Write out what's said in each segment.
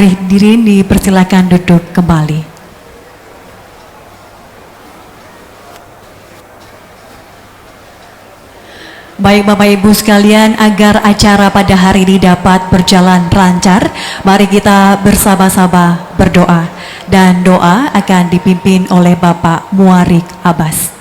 hadirin dipersilakan duduk kembali. Baik Bapak Ibu sekalian, agar acara pada hari ini dapat berjalan lancar, mari kita bersama-sama berdoa. Dan doa akan dipimpin oleh Bapak Muarik Abbas.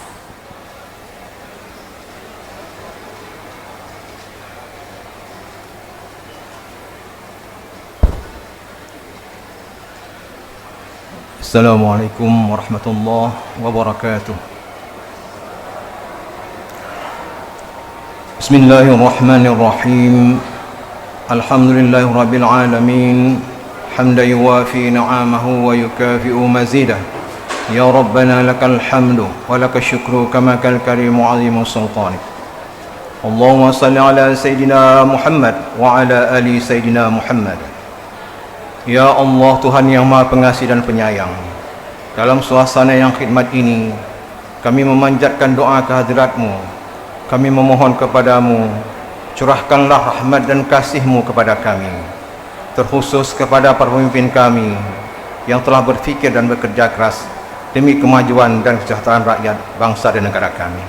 Assalamualaikum warahmatullahi wabarakatuh. Bismillahirrahmanirrahim. Alhamdulillahi rabbil alamin. Hamdan yuwafi ni'amahu wa yukafi'u mazidah. Ya Rabbana lakal hamdu wa lakal syukru kama kal karimu azimu sultanik. Allahumma salli ala Sayyidina Muhammad wa ala ali Sayyidina Muhammad. Ya Allah, Tuhan yang Maha Pengasih dan Penyayang, dalam suasana yang khidmat ini, kami memanjatkan doa kehadirat-Mu. Kami memohon kepadamu, curahkanlah rahmat dan kasih-Mu kepada kami, terkhusus kepada para pemimpin kami yang telah berfikir dan bekerja keras demi kemajuan dan kesejahteraan rakyat, bangsa dan negara kami.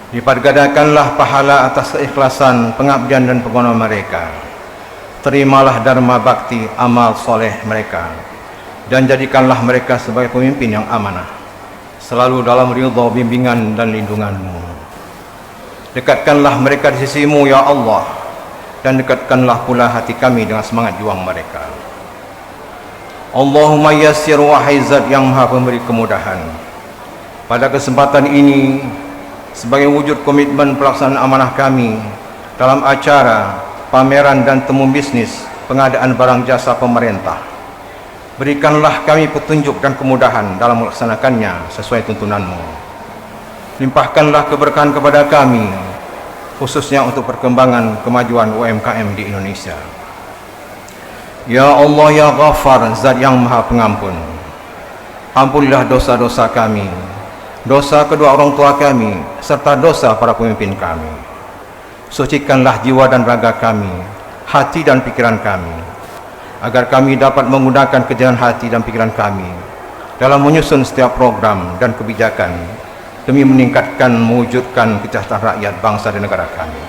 Dipergadakanlah pahala atas keikhlasan, pengabdian dan pengorbanan mereka. Terimalah dharma bakti amal soleh mereka, dan jadikanlah mereka sebagai pemimpin yang amanah, selalu dalam ridha, bimbingan dan lindungan-Mu. Dekatkanlah mereka di sisi-Mu ya Allah, dan dekatkanlah pula hati kami dengan semangat juang mereka. Allahumma yassir, wahai Zat yang Maha Pemberi kemudahan, pada kesempatan ini sebagai wujud komitmen pelaksanaan amanah kami dalam acara pameran dan temu bisnis pengadaan barang jasa pemerintah, berikanlah kami petunjuk dan kemudahan dalam melaksanakannya sesuai tuntunan-Mu. Limpahkanlah keberkahan kepada kami, khususnya untuk perkembangan kemajuan UMKM di Indonesia. Ya Allah ya Ghaffar, Zat yang Maha Pengampun, ampunilah dosa-dosa kami, dosa kedua orang tua kami, serta dosa para pemimpin kami. Sucikanlah jiwa dan raga kami, hati dan pikiran kami, agar kami dapat menggunakan kejernihan hati dan pikiran kami dalam menyusun setiap program dan kebijakan demi meningkatkan, mewujudkan kesejahteraan rakyat, bangsa dan negara kami.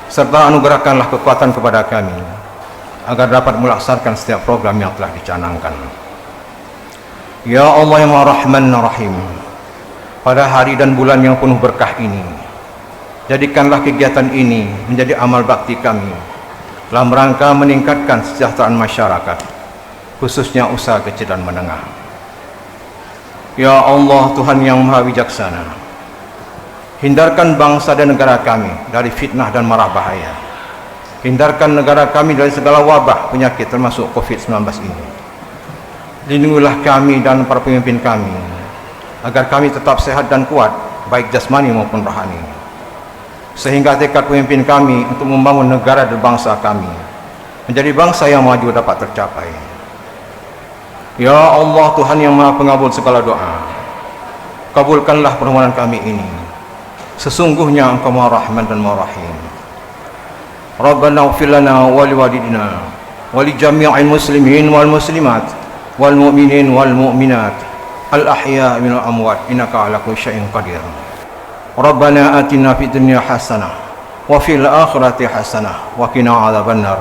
Serta anugerahkanlah kekuatan kepada kami agar dapat melaksanakan setiap program yang telah dicanangkan. Ya Allah yang Maha Rahman Rahim, pada hari dan bulan yang penuh berkah ini, jadikanlah kegiatan ini menjadi amal bakti kami dalam rangka meningkatkan kesejahteraan masyarakat, khususnya usaha kecil dan menengah. Ya Allah, Tuhan yang Maha Bijaksana, hindarkan bangsa dan negara kami dari fitnah dan mara bahaya. Hindarkan negara kami dari segala wabah penyakit termasuk COVID-19 ini. Lindungilah kami dan para pemimpin kami agar kami tetap sehat dan kuat, baik jasmani maupun rohani, sehingga tekad pemimpin kami untuk membangun negara dan bangsa kami menjadi bangsa yang maju dapat tercapai. Ya Allah, Tuhan yang Maha Pengabul segala doa, kabulkanlah permohonan kami ini. Sesungguhnya Engkau Maha Rahman dan Maha Rahim. Rabbana ighfir lana wa liwalidina wa li jami'il muslimin wal muslimat wal mu'minin wal mu'minat al ahya'i minal amwat innaka ala kulli syai'in qadir. Rabbana atina fid dunya hasanah wa fil akhirati hasanah wa qina adzabannar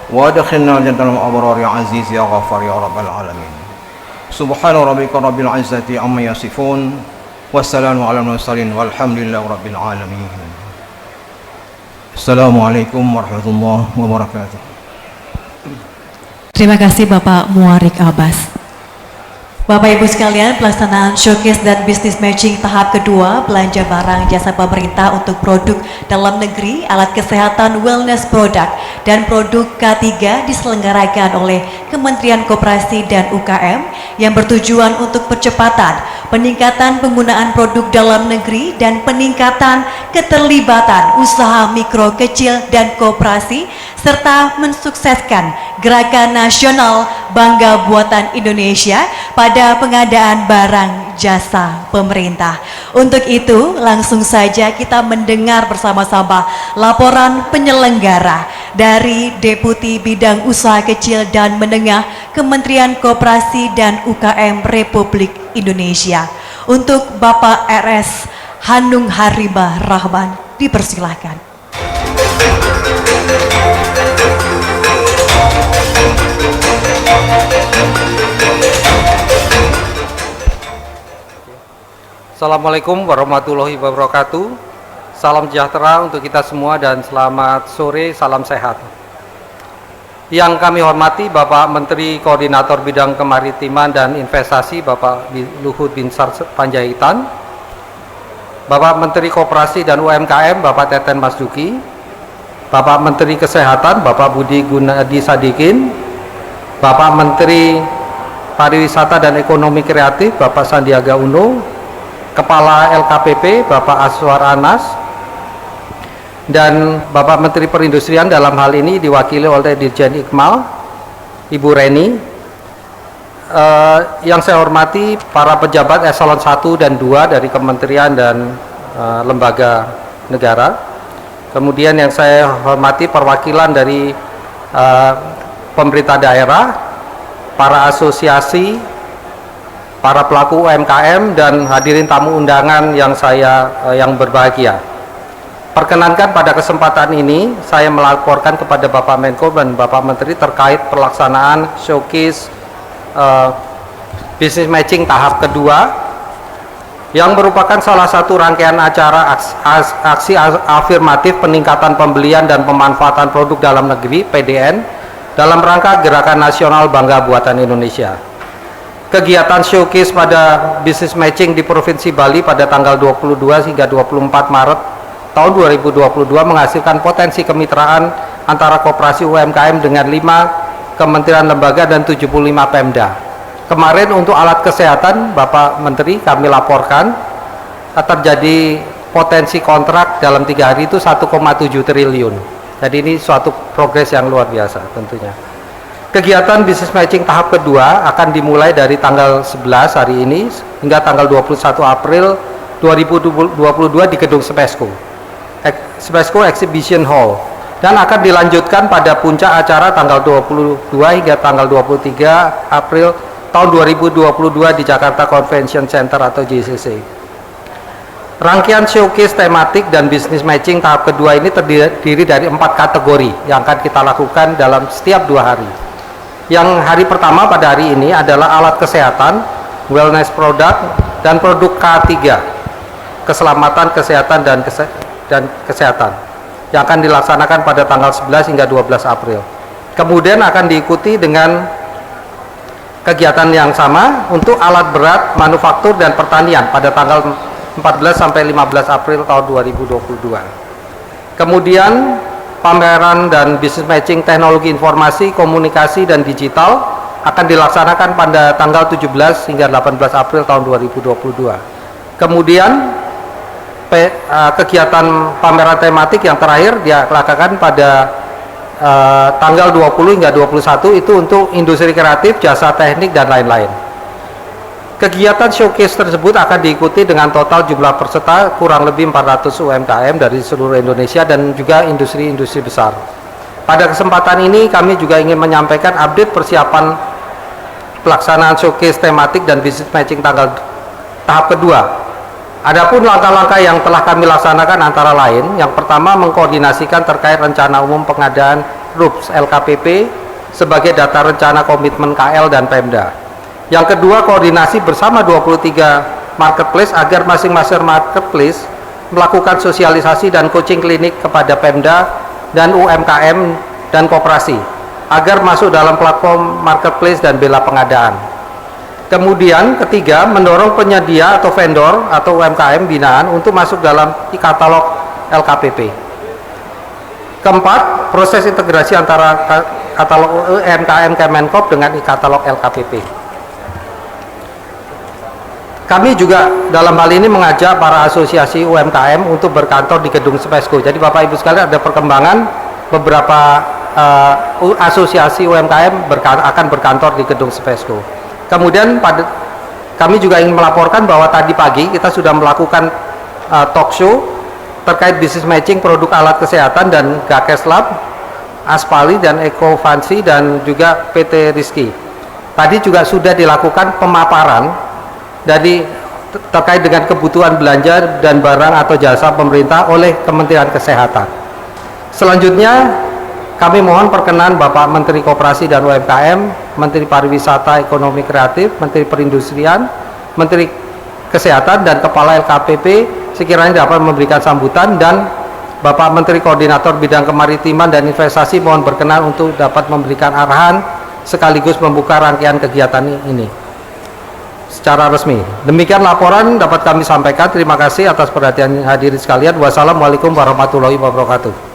wa adkhilna jannatal abrar ya aziz ya ghafar ya rabbal alamin. Subhana rabbika rabbil izzati amma yasifun, wassalamu alal mursalin walhamdulillahi rabbil alamin. Assalamualaikum warahmatullahi wabarakatuh. Terima kasih Bapak Muarik Abbas. Bapak Ibu sekalian, pelaksanaan showcase dan business matching tahap kedua belanja barang jasa pemerintah untuk produk dalam negeri, alat kesehatan, wellness product, dan produk K3 diselenggarakan oleh Kementerian Koperasi dan UKM yang bertujuan untuk percepatan peningkatan penggunaan produk dalam negeri dan peningkatan keterlibatan usaha mikro, kecil, dan koperasi serta mensukseskan Gerakan Nasional Bangga Buatan Indonesia pada pada pengadaan barang jasa pemerintah. Untuk itu, langsung saja kita mendengar bersama-sama laporan penyelenggara dari Deputi Bidang Usaha Kecil dan Menengah Kementerian Koperasi dan UKM Republik Indonesia. Untuk Bapak RS Hanung Harimah Rahman, dipersilahkan. Assalamualaikum warahmatullahi wabarakatuh. Salam sejahtera untuk kita semua dan selamat sore, salam sehat. Yang kami hormati Bapak Menteri Koordinator Bidang Kemaritiman dan Investasi Bapak Luhut Binsar Panjaitan, Bapak Menteri Koperasi dan UMKM Bapak Teten Mas Duki, Bapak Menteri Kesehatan Bapak Budi Gunadi Sadikin, Bapak Menteri Pariwisata dan Ekonomi Kreatif Bapak Sandiaga Uno, Kepala LKPP Bapak Aswar Anas, dan Bapak Menteri Perindustrian dalam hal ini diwakili oleh Dirjen Ikmal Ibu Reni. Yang saya hormati para pejabat eselon 1 dan 2 dari kementerian dan lembaga negara. Kemudian yang saya hormati perwakilan dari pemerintah daerah, para asosiasi, para pelaku UMKM, dan hadirin tamu undangan yang berbahagia. Perkenankan pada kesempatan ini saya melaporkan kepada Bapak Menko dan Bapak Menteri terkait pelaksanaan showcase business matching tahap kedua yang merupakan salah satu rangkaian acara aksi afirmatif peningkatan pembelian dan pemanfaatan produk dalam negeri (PDN) dalam rangka Gerakan Nasional Bangga Buatan Indonesia. Kegiatan showcase pada business matching di Provinsi Bali pada tanggal 22 hingga 24 Maret tahun 2022 menghasilkan potensi kemitraan antara koperasi UMKM dengan 5 kementerian lembaga dan 75 Pemda. Kemarin untuk alat kesehatan, Bapak Menteri kami laporkan terjadi potensi kontrak dalam 3 hari itu 1,7 triliun. Jadi ini suatu progres yang luar biasa tentunya. Kegiatan business matching tahap kedua akan dimulai dari tanggal 11 hari ini hingga tanggal 21 April 2022 di Gedung Smesco Exhibition Hall, dan akan dilanjutkan pada puncak acara tanggal 22 hingga tanggal 23 April tahun 2022 di Jakarta Convention Center atau JCC. Rangkaian showcase tematik dan business matching tahap kedua ini terdiri dari 4 kategori yang akan kita lakukan dalam setiap 2 hari. Yang hari pertama pada hari ini adalah alat kesehatan, wellness product, dan produk K3, keselamatan, kesehatan, dan kesehatan, yang akan dilaksanakan pada tanggal 11 hingga 12 April. Kemudian akan diikuti dengan kegiatan yang sama untuk alat berat, manufaktur, dan pertanian pada tanggal 14 sampai 15 April tahun 2022. Kemudian pameran dan business matching teknologi informasi, komunikasi, dan digital akan dilaksanakan pada tanggal 17 hingga 18 April tahun 2022. Kemudian kegiatan pameran tematik yang terakhir dilakukan pada tanggal 20 hingga 21 itu untuk industri kreatif, jasa teknik, dan lain-lain. Kegiatan showcase tersebut akan diikuti dengan total jumlah peserta kurang lebih 400 UMKM dari seluruh Indonesia dan juga industri-industri besar. Pada kesempatan ini kami juga ingin menyampaikan update persiapan pelaksanaan showcase tematik dan business matching tahap kedua. Adapun langkah-langkah yang telah kami laksanakan antara lain, yang pertama mengkoordinasikan terkait rencana umum pengadaan RUPS LKPP sebagai data rencana komitmen KL dan Pemda. Yang kedua, koordinasi bersama 23 marketplace agar masing-masing marketplace melakukan sosialisasi dan coaching klinik kepada Pemda dan UMKM dan koperasi agar masuk dalam platform marketplace dan bela pengadaan. Kemudian ketiga, mendorong penyedia atau vendor atau UMKM binaan untuk masuk dalam e-katalog LKPP. Keempat, proses integrasi antara katalog UMKM Kemenkop dengan e-katalog LKPP. Kami juga dalam hal ini mengajak para asosiasi UMKM untuk berkantor di Gedung Smesco. Jadi Bapak Ibu sekalian, ada perkembangan beberapa asosiasi UMKM akan berkantor di Gedung Smesco. Kemudian kami juga ingin melaporkan bahwa tadi pagi kita sudah melakukan talk show terkait business matching produk alat kesehatan dan Gakes Lab, Aspali dan Ekovansi dan juga PT Rizky. Tadi juga sudah dilakukan pemaparan dari terkait dengan kebutuhan belanja dan barang atau jasa pemerintah oleh Kementerian Kesehatan. Selanjutnya kami mohon perkenan Bapak Menteri Koperasi dan UMKM, Menteri Pariwisata Ekonomi Kreatif, Menteri Perindustrian, Menteri Kesehatan dan Kepala LKPP sekiranya dapat memberikan sambutan, dan Bapak Menteri Koordinator Bidang Kemaritiman dan Investasi mohon berkenan untuk dapat memberikan arahan sekaligus membuka rangkaian kegiatan ini secara resmi. Demikian laporan dapat kami sampaikan. Terima kasih atas perhatian hadirin sekalian. Wassalamualaikum warahmatullahi wabarakatuh.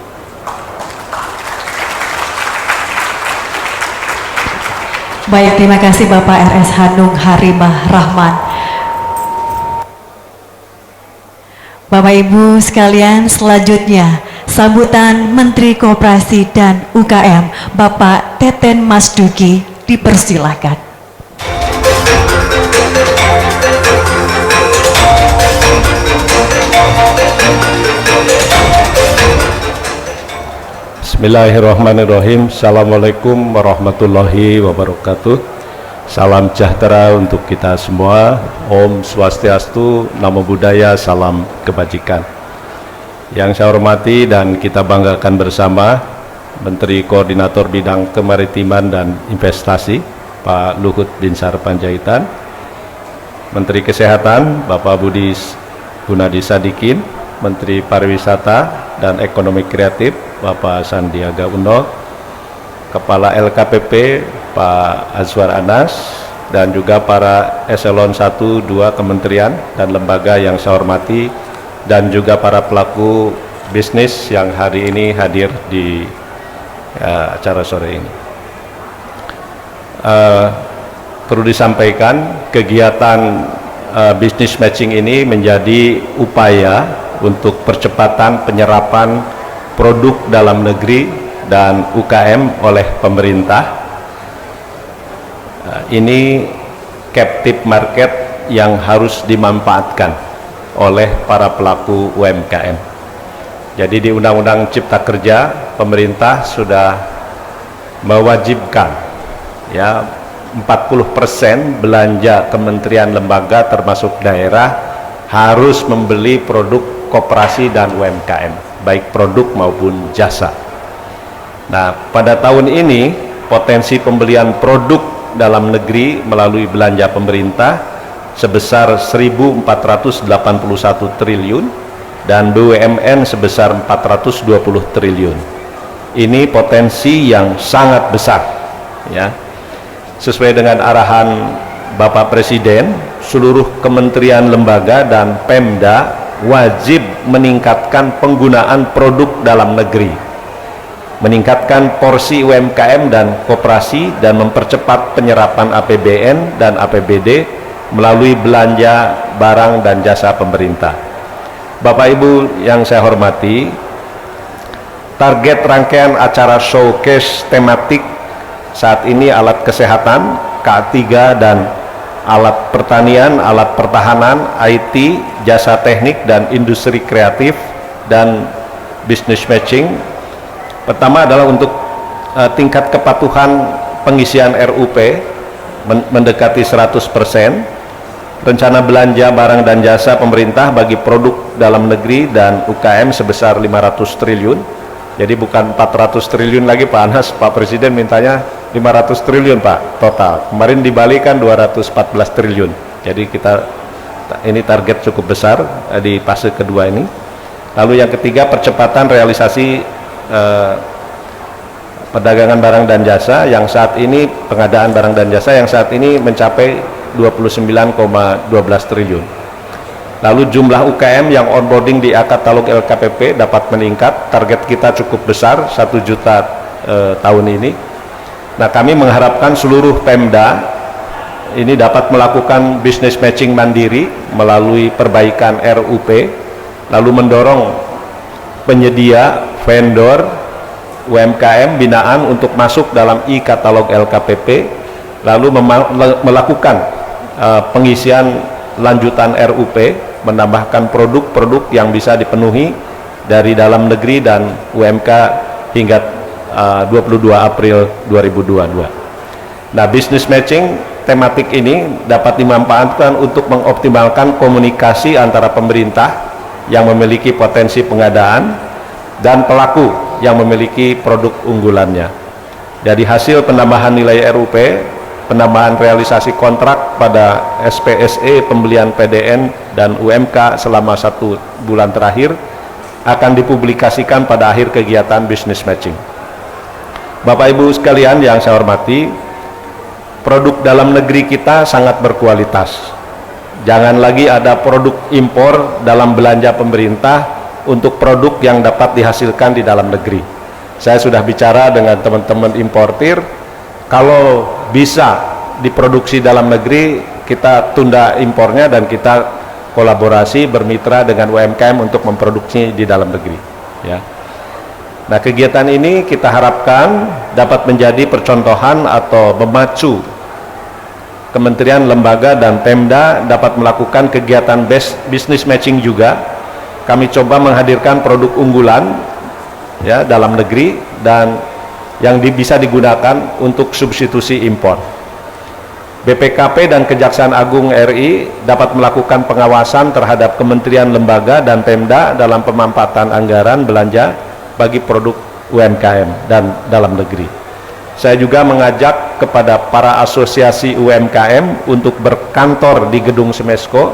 Baik, terima kasih Bapak RS Hanung Harimah Rahman. Bapak Ibu sekalian, selanjutnya sambutan Menteri Koperasi dan UKM Bapak Teten Mas Duki dipersilakan. Bismillahirrahmanirrahim. Assalamualaikum warahmatullahi wabarakatuh. Salam sejahtera untuk kita semua. Om Swastiastu, Namo Buddhaya, salam kebajikan. Yang saya hormati dan kita banggakan bersama Menteri Koordinator Bidang Kemaritiman dan Investasi Pak Luhut Binsar Panjaitan, Menteri Kesehatan Bapak Budi Gunadi Sadikin, Menteri Pariwisata dan Ekonomi Kreatif Bapak Sandiaga Uno, Kepala LKPP Pak Azwar Anas, dan juga para eselon 1, 2 kementerian dan lembaga yang saya hormati, dan juga para pelaku bisnis yang hari ini hadir di acara sore ini. Perlu disampaikan, kegiatan business matching ini menjadi upaya untuk percepatan penyerapan produk dalam negeri dan UKM oleh pemerintah. Ini captive market yang harus dimanfaatkan oleh para pelaku UMKM. Jadi di Undang-Undang Cipta Kerja, pemerintah sudah mewajibkan ya 40% belanja kementerian lembaga termasuk daerah harus membeli produk koperasi dan UMKM, baik produk maupun jasa. Nah, pada tahun ini potensi pembelian produk dalam negeri melalui belanja pemerintah sebesar 1.481 triliun dan BUMN sebesar 420 triliun. Ini potensi yang sangat besar ya. Sesuai dengan arahan Bapak Presiden, seluruh kementerian lembaga dan Pemda wajib meningkatkan penggunaan produk dalam negeri, meningkatkan porsi UMKM dan koperasi, dan mempercepat penyerapan APBN dan APBD melalui belanja barang dan jasa pemerintah. Bapak Ibu yang saya hormati, target rangkaian acara showcase tematik saat ini alat kesehatan, K3 dan alat pertanian, alat pertahanan, IT, jasa teknik dan industri kreatif dan business matching. Pertama adalah untuk tingkat kepatuhan pengisian RUP mendekati 100%, rencana belanja barang dan jasa pemerintah bagi produk dalam negeri dan UKM sebesar 500 triliun. Jadi bukan 400 triliun lagi Pak Anas, Pak Presiden mintanya 500 triliun Pak total. Kemarin di Bali kan 214 triliun. Jadi ini target cukup besar di fase kedua ini. Lalu yang ketiga, percepatan realisasi perdagangan barang dan jasa yang saat ini, pengadaan barang dan jasa yang saat ini mencapai 29,12 triliun. Lalu jumlah UKM yang onboarding di katalog LKPP dapat meningkat, target kita cukup besar 1 juta tahun ini. Nah, kami mengharapkan seluruh Pemda ini dapat melakukan business matching mandiri melalui perbaikan RUP, lalu mendorong penyedia, vendor, UMKM binaan untuk masuk dalam e-katalog LKPP, lalu melakukan pengisian lanjutan RUP, menambahkan produk-produk yang bisa dipenuhi dari dalam negeri dan UMK hingga 22 April 2022. Nah, business matching tematik ini dapat dimanfaatkan untuk mengoptimalkan komunikasi antara pemerintah yang memiliki potensi pengadaan dan pelaku yang memiliki produk unggulannya. Dari hasil penambahan nilai RUP, penambahan realisasi kontrak pada SPSE pembelian PDN dan UMK selama 1 bulan terakhir akan dipublikasikan pada akhir kegiatan business matching. Bapak Ibu sekalian yang saya hormati, produk dalam negeri kita sangat berkualitas. Jangan lagi ada produk impor dalam belanja pemerintah untuk produk yang dapat dihasilkan di dalam negeri. Saya sudah bicara dengan teman-teman importir, kalau bisa diproduksi dalam negeri, kita tunda impornya dan kita kolaborasi bermitra dengan UMKM untuk memproduksi di dalam negeri, ya. Nah, kegiatan ini kita harapkan dapat menjadi percontohan atau memacu kementerian, lembaga, dan Pemda dapat melakukan kegiatan business matching juga. Kami coba menghadirkan produk unggulan, ya, dalam negeri dan yang bisa digunakan untuk substitusi impor. BPKP dan Kejaksaan Agung RI dapat melakukan pengawasan terhadap kementerian, lembaga, dan Pemda dalam pemanfaatan anggaran belanja bagi produk UMKM dan dalam negeri. Saya juga mengajak kepada para asosiasi UMKM untuk berkantor di gedung Smesco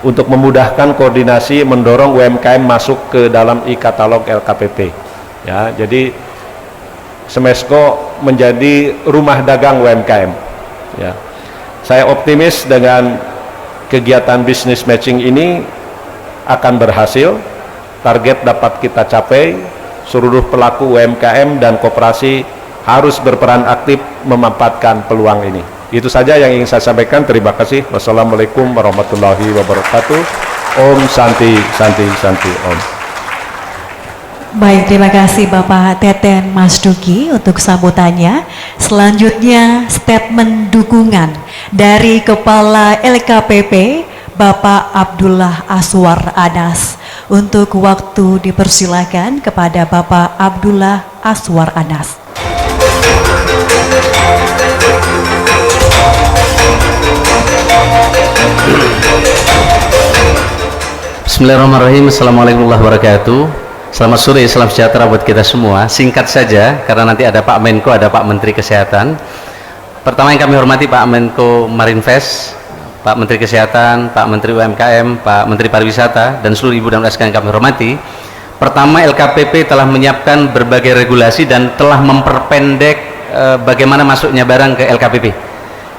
untuk memudahkan koordinasi mendorong UMKM masuk ke dalam e-katalog LKPP. Ya, jadi Smesco menjadi rumah dagang UMKM. Ya. Saya optimis dengan kegiatan business matching ini akan berhasil, target dapat kita capai, seluruh pelaku UMKM dan koperasi harus berperan aktif memanfaatkan peluang ini. Itu saja yang ingin saya sampaikan. Terima kasih. Wassalamualaikum warahmatullahi wabarakatuh. Om Santi Santi Santi Om. Baik, terima kasih Bapak Teten Mas Duki untuk sambutannya. Selanjutnya statement dukungan dari Kepala LKPP Bapak Abdullah Aswar Anas. Untuk waktu dipersilakan kepada Bapak Abdullah Aswar Anas. Bismillahirrahmanirrahim. Assalamualaikum warahmatullahi wabarakatuh. Selamat sore, salam sejahtera buat kita semua. Singkat saja, karena nanti ada Pak Menko, ada Pak Menteri Kesehatan. Pertama yang kami hormati Pak Menko Marinvest, Pak Menteri Kesehatan, Pak Menteri UMKM, Pak Menteri Pariwisata, dan seluruh ibu dan bapak sekalian kami hormati. Pertama, LKPP telah menyiapkan berbagai regulasi dan telah memperpendek bagaimana masuknya barang ke LKPP.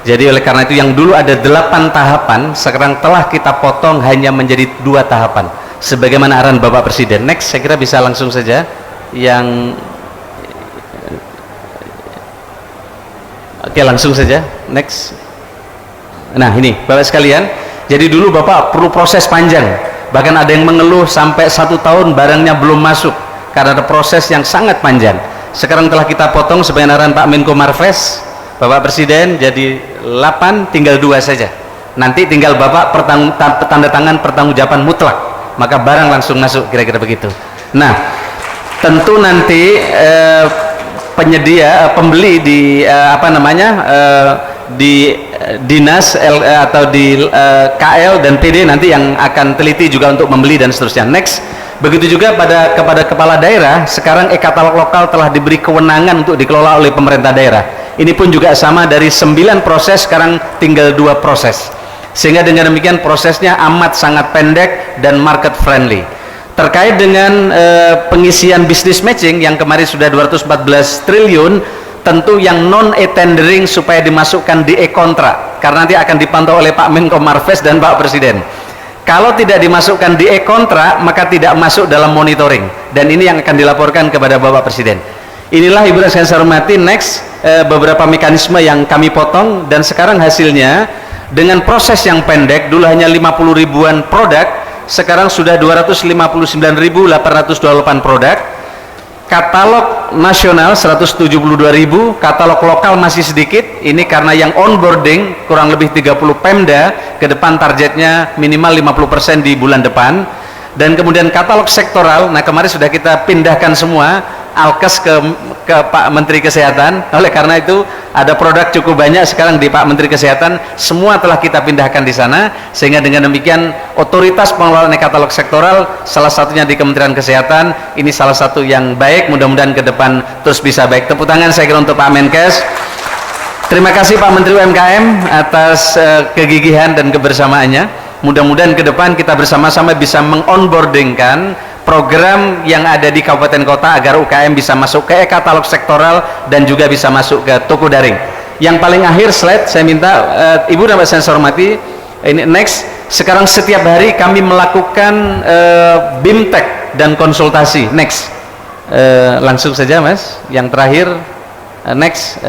Jadi oleh karena itu yang dulu ada 8 tahapan, sekarang telah kita potong hanya menjadi 2 tahapan. Sebagaimana arahan Bapak Presiden. Next, saya kira bisa langsung saja yang... Oke, langsung saja. Next. Nah ini Bapak sekalian, jadi dulu Bapak perlu proses panjang, bahkan ada yang mengeluh sampai 1 tahun barangnya belum masuk karena ada proses yang sangat panjang. Sekarang telah kita potong sebagai arahan Pak Menko Marves, Bapak Presiden, jadi 8 tinggal 2 saja. Nanti tinggal Bapak tanda tangan pertanggungjawaban mutlak, maka barang langsung masuk, kira-kira begitu. Nah tentu nanti pembeli di di dinas atau di KL dan PD nanti yang akan teliti juga untuk membeli dan seterusnya. Next, begitu juga kepada kepala daerah. Sekarang e-katalog lokal telah diberi kewenangan untuk dikelola oleh pemerintah daerah. Ini pun juga sama, dari 9 proses sekarang tinggal 2 proses, sehingga dengan demikian prosesnya amat sangat pendek dan market friendly. Terkait dengan pengisian business matching yang kemarin sudah 214 triliun, tentu yang non e-tendering supaya dimasukkan di e-kontrak, karena nanti akan dipantau oleh Pak Menko Marves dan Pak Presiden. Kalau tidak dimasukkan di e-kontrak, maka tidak masuk dalam monitoring, dan ini yang akan dilaporkan kepada Bapak Presiden. Inilah Ibu dan saya hormati. Next, beberapa mekanisme yang kami potong, dan sekarang hasilnya dengan proses yang pendek, dulu hanya 50 ribuan produk, sekarang sudah 259.828 produk. katalog nasional 172.000, katalog lokal masih sedikit. Ini karena yang onboarding kurang lebih 30 Pemda, ke depan targetnya minimal 50% di bulan depan. Dan kemudian katalog sektoral, nah kemarin sudah kita pindahkan semua alkes ke Pak Menteri Kesehatan. Oleh karena itu ada produk cukup banyak sekarang di Pak Menteri Kesehatan, semua telah kita pindahkan di sana, sehingga dengan demikian otoritas pengelolaan katalog sektoral salah satunya di Kementerian Kesehatan, ini salah satu yang baik. Mudah-mudahan ke depan terus bisa baik. Tepuk tangan saya kira untuk Pak Menkes. Terima kasih Pak Menteri UMKM atas kegigihan dan kebersamaannya. Mudah-mudahan ke depan kita bersama-sama bisa mengonboardingkan program yang ada di kabupaten kota agar UKM bisa masuk ke e-katalog sektoral dan juga bisa masuk ke toko daring. Yang paling akhir slide saya minta Ibu dan Pak saya hormati, ini next. Sekarang setiap hari kami melakukan BIMTEK dan konsultasi. Next. Langsung saja Mas. Yang terakhir next.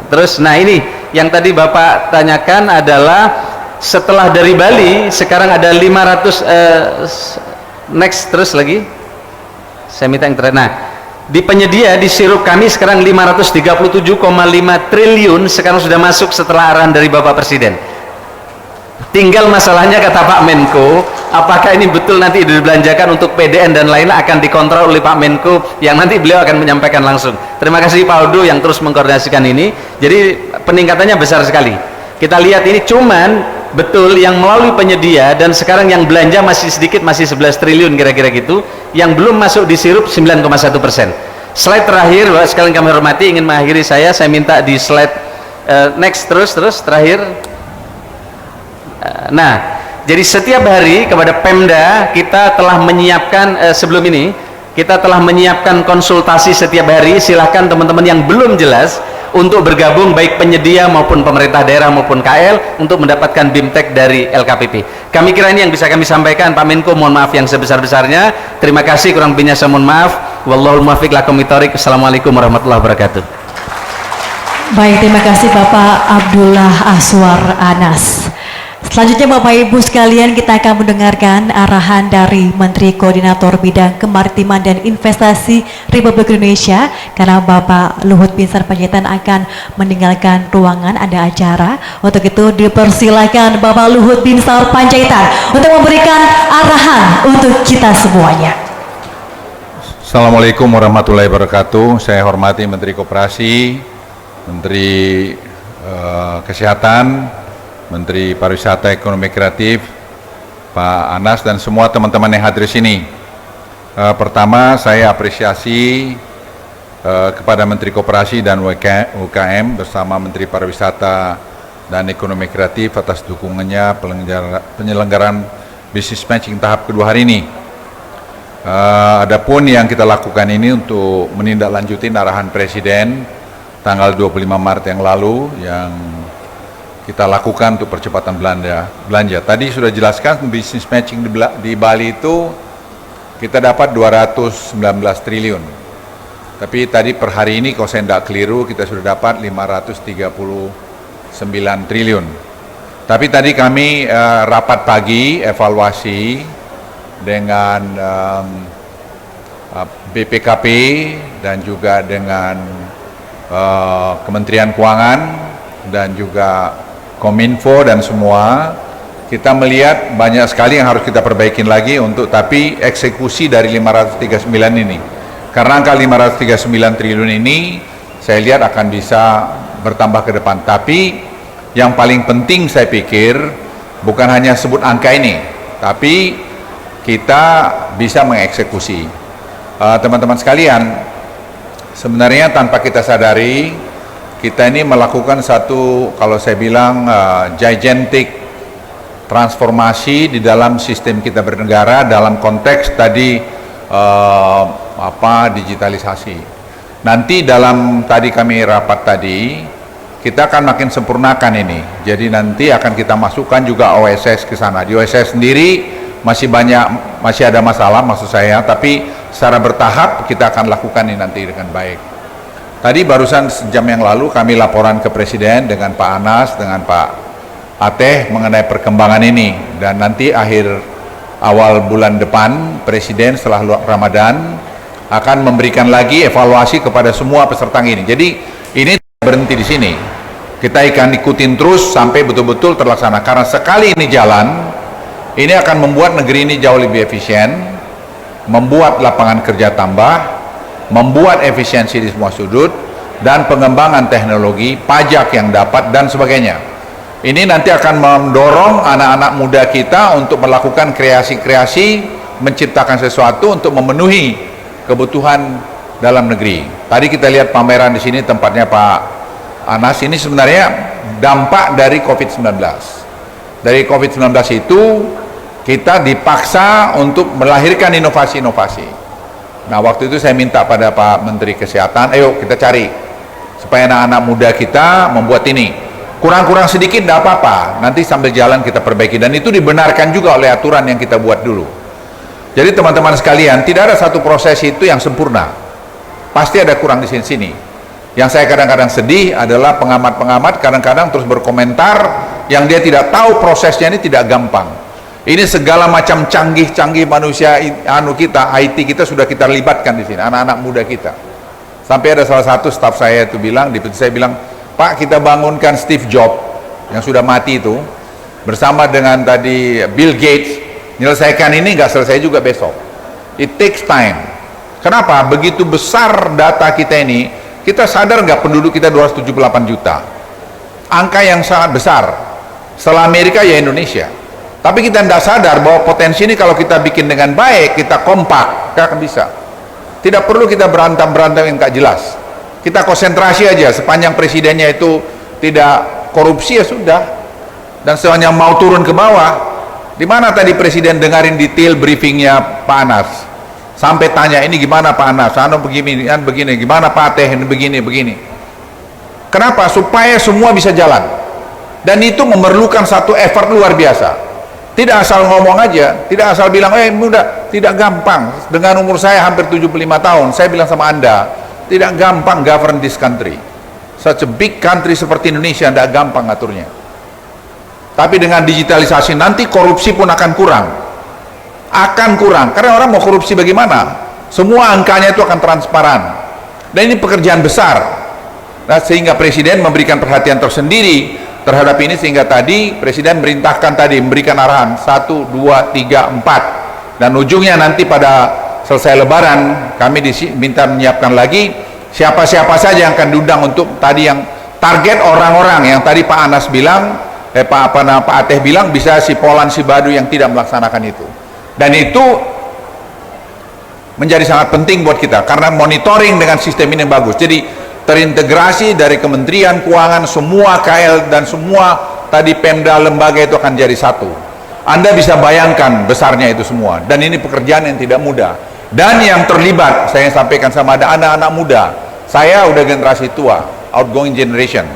Terus nah ini yang tadi Bapak tanyakan adalah setelah dari Bali sekarang ada 500 next terus lagi saya minta yang terakhir. Nah di penyedia di sirup kami sekarang 537,5 triliun sekarang sudah masuk setelah arahan dari Bapak Presiden. Tinggal masalahnya kata Pak Menko, apakah ini betul nanti dibelanjakan untuk PDN dan lainnya akan dikontrol oleh Pak Menko yang nanti beliau akan menyampaikan langsung. Terima kasih Pak Aldo yang terus mengkoordinasikan ini. Jadi peningkatannya besar sekali. Kita lihat ini cuman betul yang melalui penyedia dan sekarang yang belanja masih sedikit, masih 11 triliun kira-kira gitu, yang belum masuk di sirup 9,1%. Slide terakhir Bapak sekalian kami hormati, ingin mengakhiri saya minta di slide next terus terakhir. Nah jadi setiap hari kepada Pemda kita telah menyiapkan sebelum ini kita telah menyiapkan konsultasi setiap hari. Silahkan teman-teman yang belum jelas untuk bergabung baik penyedia maupun pemerintah daerah maupun KL untuk mendapatkan BIMTEK dari LKPP. Kami kira ini yang bisa kami sampaikan. Pak Menko mohon maaf yang sebesar-besarnya. Terima kasih, kurang lebihnya saya mohon maaf. Wallahul muwaffiq lakum bithoriq. Assalamualaikum warahmatullahi wabarakatuh. Baik, terima kasih Bapak Abdullah Aswar Anas. Selanjutnya Bapak Ibu sekalian, kita akan mendengarkan arahan dari Menteri Koordinator Bidang Kemaritiman dan Investasi Republik Indonesia, karena Bapak Luhut Binsar Panjaitan akan meninggalkan ruangan, ada acara. Untuk itu dipersilakan Bapak Luhut Binsar Panjaitan untuk memberikan arahan untuk kita semuanya. Assalamualaikum warahmatullahi wabarakatuh. Saya hormati Menteri Koperasi, Menteri Kesehatan, Menteri Pariwisata Ekonomi Kreatif, Pak Anas, dan semua teman-teman yang hadir di sini. Pertama, saya apresiasi kepada Menteri Koperasi dan UKM bersama Menteri Pariwisata dan Ekonomi Kreatif atas dukungannya penyelenggaraan bisnis matching tahap kedua hari ini. Adapun yang kita lakukan ini untuk menindaklanjuti arahan Presiden tanggal 25 Maret yang lalu yang kita lakukan untuk percepatan belanja. Tadi sudah jelaskan bisnis matching di Bali itu kita dapat 219 triliun. Tapi tadi per hari ini kalau saya tidak keliru kita sudah dapat 539 triliun. Tapi tadi kami rapat pagi evaluasi dengan BPKP dan juga dengan Kementerian Keuangan dan juga Kominfo dan semua. Kita melihat banyak sekali yang harus kita perbaikin lagi tapi eksekusi dari 539 ini. Karena angka 539 triliun ini saya lihat akan bisa bertambah ke depan. Tapi yang paling penting saya pikir bukan hanya sebut angka ini, tapi kita bisa mengeksekusi. Teman-teman sekalian, sebenarnya tanpa kita sadari kita ini melakukan satu, kalau saya bilang gigantic transformasi di dalam sistem kita bernegara dalam konteks tadi digitalisasi. Nanti dalam tadi kami rapat tadi kita akan makin sempurnakan ini. Jadi nanti akan kita masukkan juga OSS ke sana. Di OSS sendiri masih ada masalah maksud saya, tapi secara bertahap kita akan lakukan ini nanti dengan baik. Tadi barusan sejam yang lalu kami laporan ke Presiden dengan Pak Anas, dengan Pak Ateh mengenai perkembangan ini. Dan nanti awal bulan depan Presiden setelah Ramadan akan memberikan lagi evaluasi kepada semua peserta ini. Jadi ini berhenti di sini. Kita akan ikutin terus sampai betul-betul terlaksana. Karena sekali ini jalan, ini akan membuat negeri ini jauh lebih efisien, membuat lapangan kerja tambah, membuat efisiensi di semua sudut, dan pengembangan teknologi, pajak yang dapat, dan sebagainya. Ini nanti akan mendorong anak-anak muda kita untuk melakukan kreasi-kreasi, menciptakan sesuatu untuk memenuhi kebutuhan dalam negeri. Tadi kita lihat pameran di sini, tempatnya Pak Anas. Ini sebenarnya dampak dari COVID-19. Dari COVID-19 itu kita dipaksa untuk melahirkan inovasi-inovasi. Nah, waktu itu saya minta pada Pak Menteri Kesehatan, ayo kita cari supaya anak-anak muda kita membuat ini. Kurang-kurang sedikit tidak apa-apa, nanti sambil jalan kita perbaiki. Dan itu dibenarkan juga oleh aturan yang kita buat dulu. Jadi teman-teman sekalian, tidak ada satu proses itu yang sempurna. Pasti ada kurang di sini-sini. Yang saya kadang-kadang sedih adalah pengamat-pengamat kadang-kadang terus berkomentar yang dia tidak tahu prosesnya ini tidak gampang. Ini segala macam canggih-canggih manusia kita, IT kita sudah kita libatkan di sini, anak-anak muda kita. Sampai ada salah satu staf saya itu bilang, saya bilang, Pak, kita bangunkan Steve Jobs yang sudah mati itu bersama dengan tadi Bill Gates, menyelesaikan ini nggak selesai juga besok. It takes time. Kenapa? Begitu besar data kita ini. Kita sadar nggak penduduk kita 278 juta? Angka yang sangat besar. Setelah Amerika ya Indonesia. Tapi kita tidak sadar bahwa potensi ini kalau kita bikin dengan baik, kita kompak, kita akan bisa. Tidak perlu kita berantem-berantem yang nggak jelas. Kita konsentrasi aja, sepanjang presidennya itu tidak korupsi ya sudah. Dan semuanya mau turun ke bawah. Di mana tadi presiden dengarin detail briefingnya Pak Anas? Sampai tanya, ini gimana Pak Anas, begini, gimana Pak Teh, begini. Kenapa? Supaya semua bisa jalan. Dan itu memerlukan satu effort luar biasa. Tidak asal ngomong aja, tidak asal bilang, mudah, tidak gampang. Dengan umur saya hampir 75 tahun, saya bilang sama Anda, tidak gampang govern this country. Such a big country seperti Indonesia, tidak gampang ngaturnya. Tapi dengan digitalisasi, nanti korupsi pun akan kurang. Karena orang mau korupsi bagaimana? Semua angkanya itu akan transparan. Dan ini pekerjaan besar. Nah, sehingga presiden memberikan perhatian tersendiri terhadap ini, sehingga tadi presiden merintahkan tadi memberikan arahan 1, 2, 3, 4, dan ujungnya nanti pada selesai lebaran kami diminta menyiapkan lagi siapa-siapa saja yang akan diundang untuk tadi yang target orang-orang yang tadi Pak Anas bilang, Pak Ateh bilang bisa si Polan si Badu yang tidak melaksanakan itu. Dan itu menjadi sangat penting buat kita karena monitoring dengan sistem ini bagus. Jadi terintegrasi dari Kementerian Keuangan, semua KL dan semua tadi Pemda lembaga itu akan jadi satu. Anda bisa bayangkan besarnya itu semua. Dan ini pekerjaan yang tidak mudah. Dan yang terlibat, saya sampaikan sama ada anak-anak muda. Saya udah generasi tua, outgoing generation.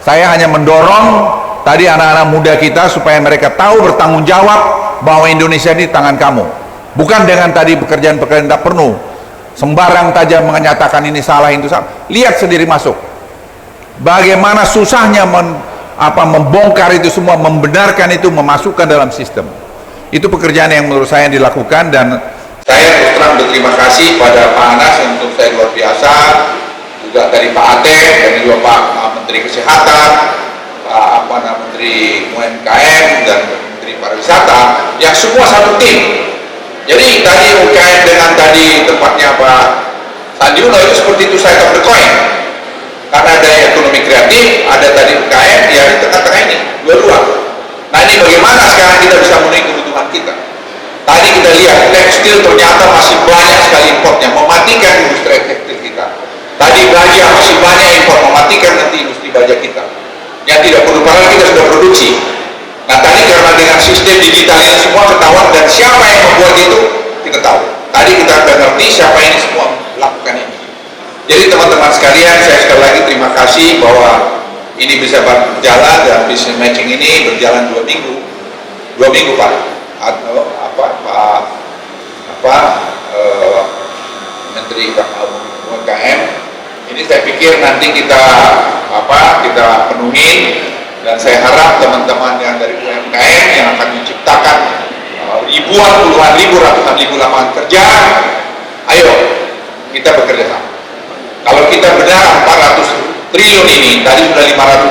Saya hanya mendorong tadi anak-anak muda kita supaya mereka tahu bertanggung jawab bahwa Indonesia ini tangan kamu. Bukan dengan tadi pekerjaan-pekerjaan tidak perlu sembarang tajam menyatakan ini salah, itu salah. Lihat sendiri masuk. Bagaimana susahnya membongkar itu semua, membenarkan itu, memasukkan dalam sistem. Itu pekerjaan yang menurut saya dilakukan, dan saya terus terang berterima kasih pada Pak Anas yang untuk saya luar biasa, juga dari Pak Ateh dan juga Pak Menteri Kesehatan, Pak Menteri UMKM dan Menteri Pariwisata, yang semua satu tim. Jadi tadi UKM dengan tadi tempatnya Pak Sandi Uno itu seperti itu saya of the coin. Karena ada ekonomi kreatif, ada tadi UKM, ya di tengah-tengah ini dua-dua. Nah ini bagaimana sekarang kita bisa memenuhi kebutuhan kita. Tadi kita lihat tekstil ternyata masih banyak sekali importnya, mematikan industri tekstil kita. Tadi baja masih banyak impor, mematikan nanti industri baja kita. Yang tidak perlu, padahal kita sudah produksi. Nah tadi karena dengan sistem digital ini semua ketahuan, dan siapa yang membuat itu kita tahu. Tadi kita sudah ngerti siapa ini semua melakukan ini. Jadi teman-teman sekalian, saya sekali lagi terima kasih bahwa ini bisa berjalan, dan business matching ini berjalan 2 minggu. 2 minggu Pak. Atau Menteri UMKM. Ini saya pikir nanti kita penuhi. Dan saya harap teman-teman yang dari UMKM yang akan menciptakan ribuan, puluhan ribu, ratusan ribu lapangan kerja, ayo kita bekerja sama. Kalau kita benar 400 triliun ini, tadi sudah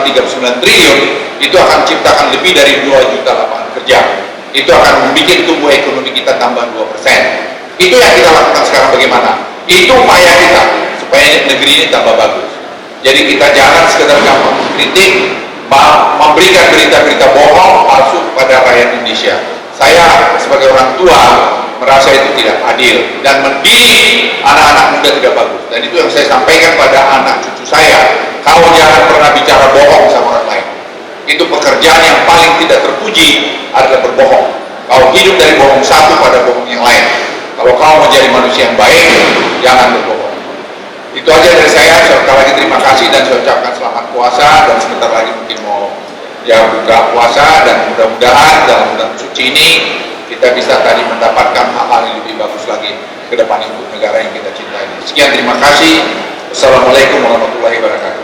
539 triliun, itu akan ciptakan lebih dari 2 juta lapangan kerja. Itu akan membuat tumbuh ekonomi kita tambah 2%. Itu yang kita lakukan sekarang bagaimana? Itu upaya kita, supaya negeri ini tambah bagus. Jadi kita jangan sekedar gampang mengkritik, memberikan berita-berita bohong, palsu kepada rakyat Indonesia. Saya sebagai orang tua merasa itu tidak adil dan mendidik anak-anak muda tidak bagus. Dan itu yang saya sampaikan pada anak cucu saya, kau jangan pernah bicara bohong sama orang lain. Itu pekerjaan yang paling tidak terpuji adalah berbohong. Kau hidup dari bohong satu pada bohong yang lain. Kalau kau mau jadi manusia yang baik, jangan berbohong. Itu aja dari saya. Sekali lagi terima kasih dan saya ucapkan selamat puasa, dan sebentar lagi mungkin mau buka puasa, dan mudah-mudahan dalam bulan suci ini kita bisa tadi mendapatkan hal-hal yang lebih bagus lagi ke depan untuk negara yang kita cintai. Sekian, terima kasih. Assalamualaikum warahmatullahi wabarakatuh.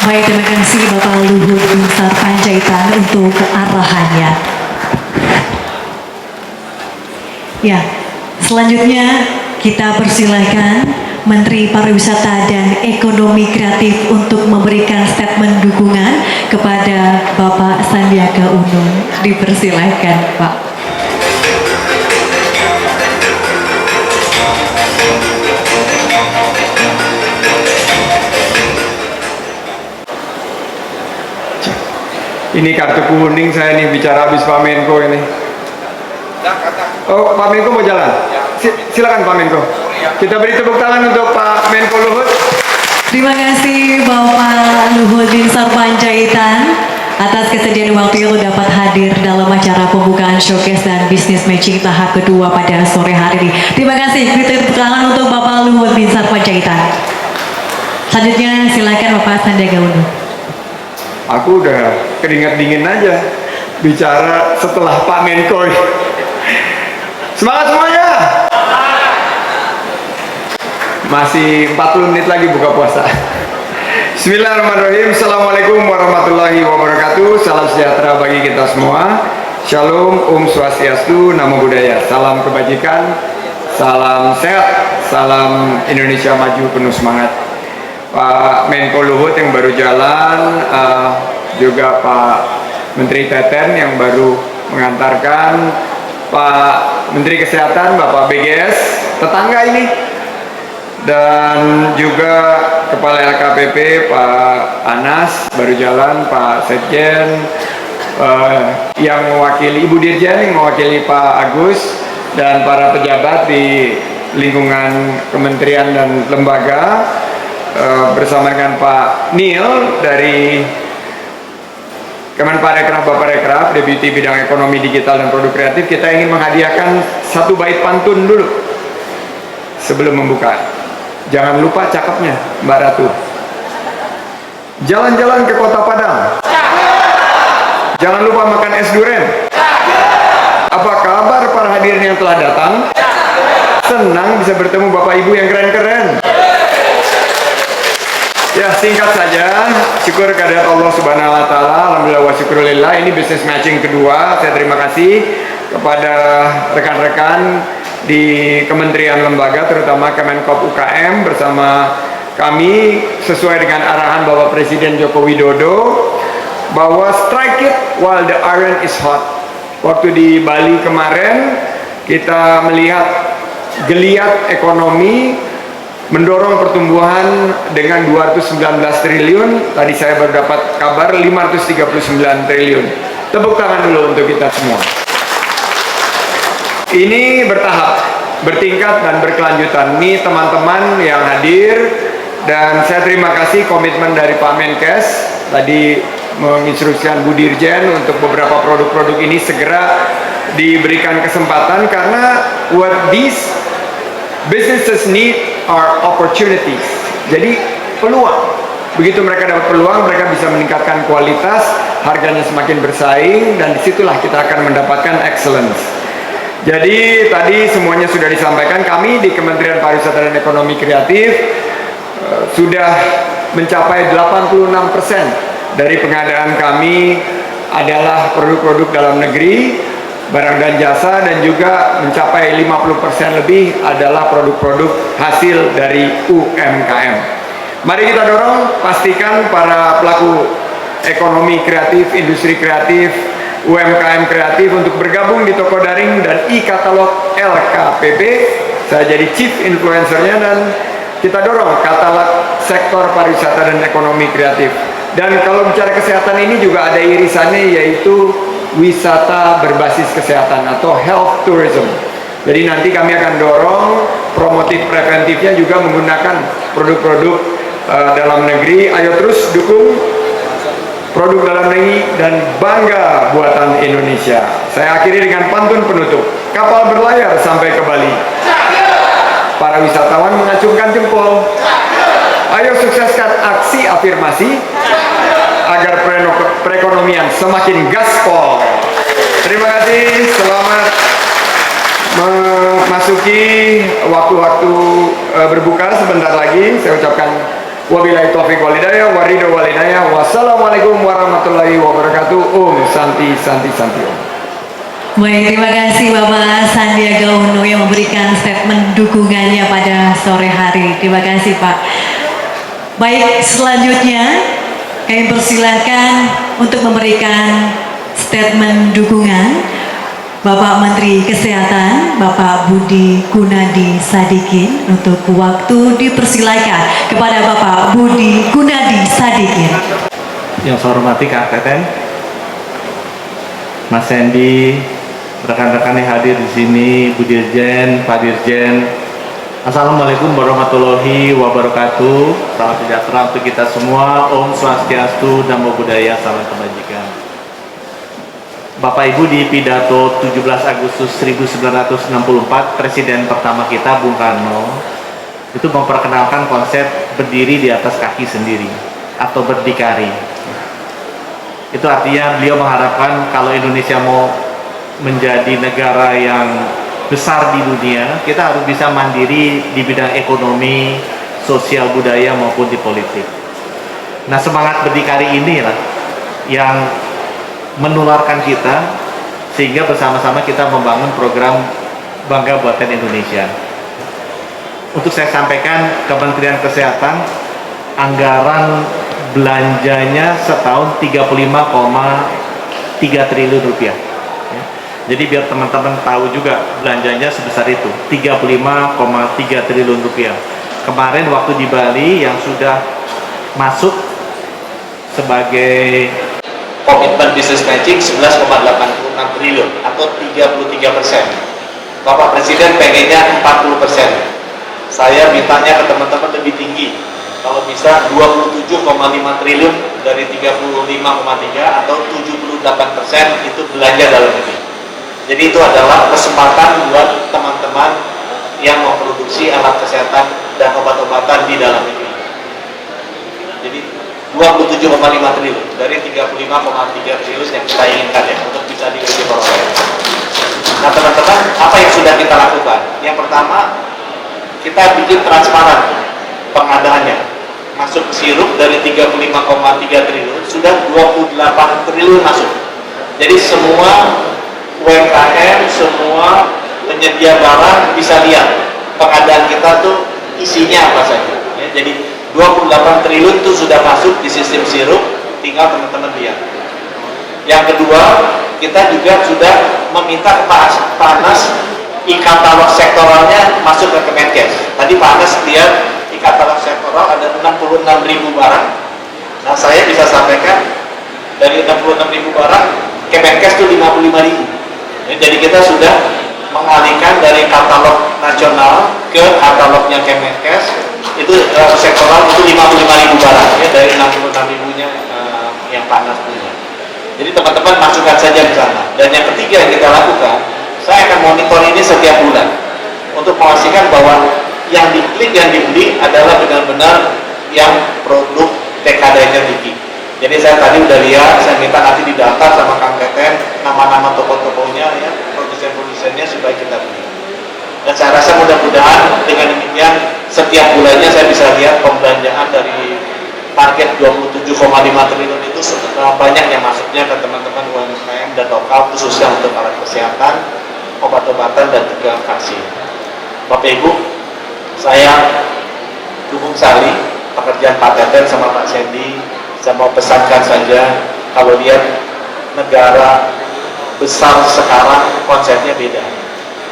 Baik, terima kasih Bapak Luhut Binsar Panjaitan untuk arahannya. Ya, selanjutnya kita persilahkan Menteri Pariwisata dan Ekonomi Kreatif untuk memberikan statement dukungan kepada Bapak Sandiaga Uno. Dipersilahkan, Pak. Ini kartu kuning saya nih, bicara habis Pak Menko ini. Oh, Pak Menko mau jalan? Silakan Pak Menko. Kita beri tepuk tangan untuk Pak Menko Luhut. Terima kasih Bapak Luhut Binsar Panjaitan atas kesediaan waktu yang dapat hadir dalam acara pembukaan showcase dan business matching tahap kedua pada sore hari ini. Terima kasih. Beri tepuk tangan untuk Bapak Luhut Binsar Panjaitan. Selanjutnya silakan Bapak Sandiaga Uno. Aku udah keringat dingin aja bicara setelah Pak Menko. Semangat semuanya. Masih 40 menit lagi buka puasa. Bismillahirrahmanirrahim. Assalamualaikum warahmatullahi wabarakatuh. Salam sejahtera bagi kita semua. Shalom, Om Swastiastu, Namo Buddhaya. Salam kebajikan, salam sehat, salam Indonesia maju penuh semangat. Pak Menko Luhut yang baru jalan, juga Pak Menteri Teten yang baru mengantarkan, Pak Menteri Kesehatan, Bapak BGS, tetangga ini, dan juga Kepala LKPP Pak Anas baru jalan, Pak Sekjen, yang mewakili Ibu Dirjen yang mewakili Pak Agus, dan para pejabat di lingkungan kementerian dan lembaga, bersama dengan Pak Neil dari Kemenparekraf, Bapak Rekraf, Deputi Bidang Ekonomi Digital dan Produk Kreatif. Kita ingin menghadiahkan satu bait pantun dulu sebelum membuka. Jangan lupa cakepnya, Mbak Ratu. Jalan-jalan ke Kota Padang. Jangan lupa makan es durian. Apa kabar para hadirin yang telah datang? Senang bisa bertemu Bapak Ibu yang keren-keren. Ya, singkat saja, syukur kehadirat Allah Subhanahu wa taala, alhamdulillah wa syukurillah. Ini business matching kedua. Saya terima kasih kepada rekan-rekan di kementerian lembaga, terutama Kemenkop UKM bersama kami, sesuai dengan arahan Bapak Presiden Joko Widodo, bahwa strike it while the iron is hot. Waktu di Bali kemarin kita melihat geliat ekonomi mendorong pertumbuhan dengan 219 triliun. Tadi saya baru dapat kabar 539 triliun. Tepuk tangan dulu untuk kita semua. Ini bertahap, bertingkat dan berkelanjutan. Ini teman-teman yang hadir, dan saya terima kasih komitmen dari Pak Menkes tadi menginstruksikan Bu Dirjen untuk beberapa produk-produk ini segera diberikan kesempatan, karena what these businesses need are opportunities. Jadi peluang. Begitu mereka dapat peluang, mereka bisa meningkatkan kualitas, harganya semakin bersaing, dan disitulah kita akan mendapatkan excellence. Jadi tadi semuanya sudah disampaikan. Kami di Kementerian Pariwisata dan Ekonomi Kreatif sudah mencapai 86% dari pengadaan kami adalah produk-produk dalam negeri. barang dan jasa, dan juga mencapai 50% lebih adalah produk-produk hasil dari UMKM. Mari kita dorong, pastikan para pelaku ekonomi kreatif, industri kreatif, UMKM kreatif untuk bergabung di toko daring dan e-katalog LKPP. Saya jadi chief influencernya, dan kita dorong katalog sektor pariwisata dan ekonomi kreatif. Dan kalau bicara kesehatan ini juga ada irisannya, yaitu wisata berbasis kesehatan atau health tourism. Jadi nanti kami akan dorong promotif preventifnya juga menggunakan produk-produk dalam negeri. Ayo terus dukung produk dalam negeri dan bangga buatan Indonesia. Saya akhiri dengan pantun penutup. Kapal berlayar sampai ke Bali. Para wisatawan mengacungkan jempol. Ayo sukseskan aksi afirmasi agar perekonomian semakin gaspol. Terima kasih, selamat memasuki waktu-waktu berbuka sebentar lagi. Saya ucapkan wabillahi taufiq wal hidayah, waridho wal inayah. Wassalamualaikum warahmatullahi wabarakatuh. Om Santi Santi Santi Om. Baik, terima kasih Bapak Sandiaga Uno yang memberikan statement dukungannya pada sore hari. Terima kasih Pak. Baik, selanjutnya kami persilahkan untuk memberikan statement dukungan Bapak Menteri Kesehatan, Bapak Budi Gunadi Sadikin. Untuk waktu dipersilakan kepada Bapak Budi Gunadi Sadikin. Yang saya hormati Kak Teten, Mas Sandy, rekan-rekan yang hadir di sini, Bu Dirjen, Pak Dirjen. Assalamualaikum warahmatullahi wabarakatuh. Salam sejahtera untuk kita semua. Om Swastiastu, Namo Buddhaya, salam kebajikan. Bapak Ibu, di pidato 17 Agustus 1964, Presiden pertama kita, Bung Karno, itu memperkenalkan konsep berdiri di atas kaki sendiri atau berdikari. Itu artinya beliau mengharapkan kalau Indonesia mau menjadi negara yang besar di dunia, kita harus bisa mandiri di bidang ekonomi, sosial, budaya maupun di politik. Nah, semangat berdikari inilah yang menularkan kita sehingga bersama-sama kita membangun program Bangga Buatan Indonesia. Untuk saya sampaikan, Kementerian Kesehatan anggaran belanjanya setahun 35,3 triliun rupiah. Jadi biar teman-teman tahu juga belanjanya sebesar itu, 35,3 triliun rupiah. Kemarin waktu di Bali yang sudah masuk sebagai komitmen business matching 11,86 triliun atau 33%. Bapak Presiden pengennya 40%. Saya mintanya ke teman-teman lebih tinggi. Kalau bisa 27,5 triliun dari 35,3 atau 78% itu belanja dalam negeri. Jadi itu adalah kesempatan buat teman-teman yang memproduksi alat kesehatan dan obat-obatan di dalam negeri. Jadi 27,5 triliun dari 35,3 triliun yang kita inginkan ya untuk bisa diperoleh. Nah teman-teman, apa yang sudah kita lakukan? Yang pertama, kita bikin transparan pengadaannya. Masuk sirup dari 35,3 triliun sudah 28 triliun masuk. Jadi semua UMKM, semua penyedia barang bisa lihat pengadaan kita tuh isinya apa saja ya. Jadi 28 triliun itu sudah masuk di sistem sirup, tinggal teman-teman lihat. Yang kedua, kita juga sudah meminta Pak Anas e-katalog sektoralnya masuk ke Kemenkes. Tadi Pak Anas lihat e-katalog sektoral ada 66.000 barang. Nah saya bisa sampaikan dari 66.000 barang Kemenkes itu 55.000. Jadi kita sudah mengalihkan dari katalog nasional ke katalognya Kemenkes, itu sektoral itu 55.000 barang ya, dari 66.000-nya yang Pak Nas punya. Jadi teman-teman masukkan saja ke sana. Dan yang ketiga yang kita lakukan, saya akan monitor ini setiap bulan untuk memastikan bahwa yang diklik dan dibeli adalah benar-benar yang produk TKD-nya tinggi. Jadi saya tadi udah lihat, saya minta nanti didaftar sama Kang Teten nama-nama toko-tokonya ya, produsen-produsennya supaya kita beli. Dan saya rasa mudah-mudahan dengan demikian setiap bulannya saya bisa lihat pembelanjaan dari target 27,5 triliun itu banyak yang masuknya ke teman-teman UMKM dan lokal, khususnya untuk alat kesehatan, obat-obatan, dan juga vaksin. Bapak Ibu, saya dukung sekali pekerjaan Pak Teten sama Pak Sandy. Saya mau pesankan saja, kalau lihat negara besar sekarang konsepnya beda.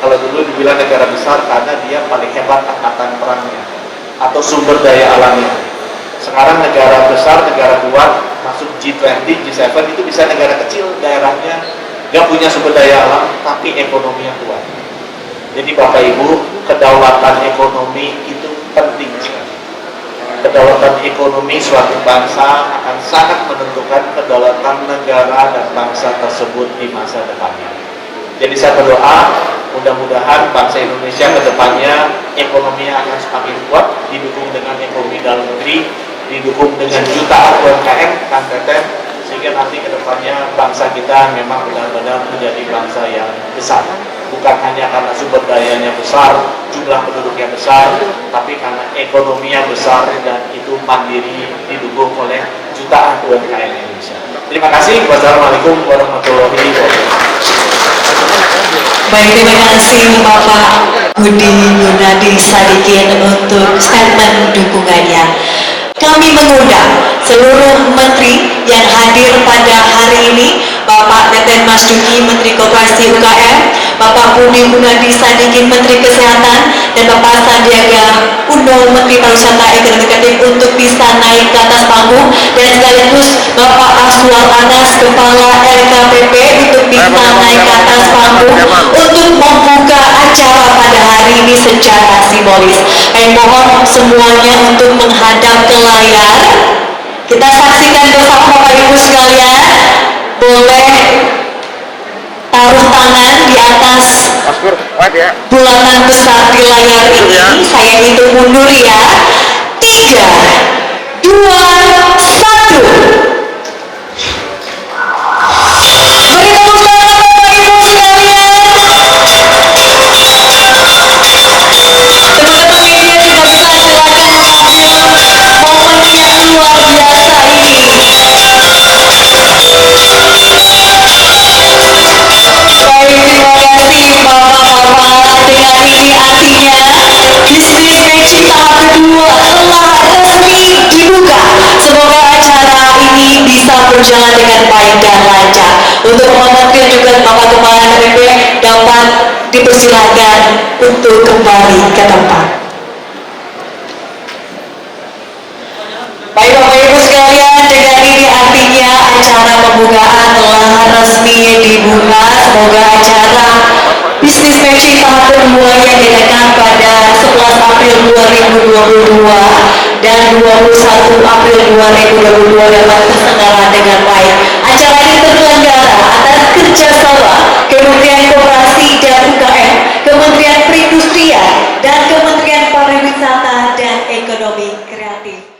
Kalau dulu dibilang negara besar karena dia paling hebat angkatan perangnya atau sumber daya alamnya. Sekarang negara besar, negara kuat, masuk G20, G7 itu bisa negara kecil, daerahnya nggak punya sumber daya alam, tapi ekonominya kuat. Jadi Bapak Ibu, kedaulatan ekonomi itu penting sekali. Kedaulatan ekonomi suatu bangsa akan sangat menentukan kedaulatan negara dan bangsa tersebut di masa depannya. Jadi saya berdoa, mudah-mudahan bangsa Indonesia ke depannya ekonominya akan semakin kuat, didukung dengan ekonomi dalam negeri, didukung dengan jutaan UMKM, Kang Teten, sehingga nanti ke depannya bangsa kita memang benar-benar menjadi bangsa yang besar. Bukan hanya karena sumber dayanya besar, jumlah penduduknya besar, tapi karena ekonominya besar dan itu mandiri, didukung oleh jutaan UMKM Indonesia. Terima kasih. Wassalamualaikum warahmatullahi wabarakatuh. Baik, terima kasih Bapak Budi Gunadi Sadikin untuk statement dukungannya. Kami mengundang seluruh menteri yang hadir pada hari ini, Bapak Teten Mas Duki, Menteri Koperasi UKM, Bapak Budi Gunadi Sadikin, Menteri Kesehatan, dan Bapak Sandiaga Uno, Menteri Pariwisata Ekonomi Kreatif untuk bisa naik ke atas panggung, dan sekaligus Bapak Aswar Anas, Kepala LKPP, untuk bisa naik ke atas panggung untuk membuka acara pada hari ini secara simbolis. Kami mohon semuanya untuk menghadap ke layar. Kita saksikan bersama Bapak Ibu sekalian. Boleh taruh tangan di atas bulanan besar di layar ini. Saya hitung mundur ya. 3, 2, 1. Beri tepuk tangan Bapak Ibu sekalian. Teman-teman media juga bisa silakan mengambil momen yang luar biasa ini. Baik, terima kasih Bapak-Bapak. Dengan ini artinya bisnis matching tahap kedua telah resmi dibuka. Semoga acara ini bisa berjalan dengan baik dan lancar. Untuk Menteri juga Bapak Kepala LKPP dapat dipersilakan untuk kembali ke tempat. Baik Bapak Ibu sekalian, dengan ini artinya acara pembukaan telah resmi dibuka. Semoga acara bisnis matching tahap kedua yang diadakan pada 11 April 2022 dan 21 April 2022 dapat terselenggara dengan baik. Acara ini terselenggara atas kerjasama Kementerian Koperasi dan UKM, Kementerian Perindustrian, dan Kementerian Pariwisata dan Ekonomi Kreatif.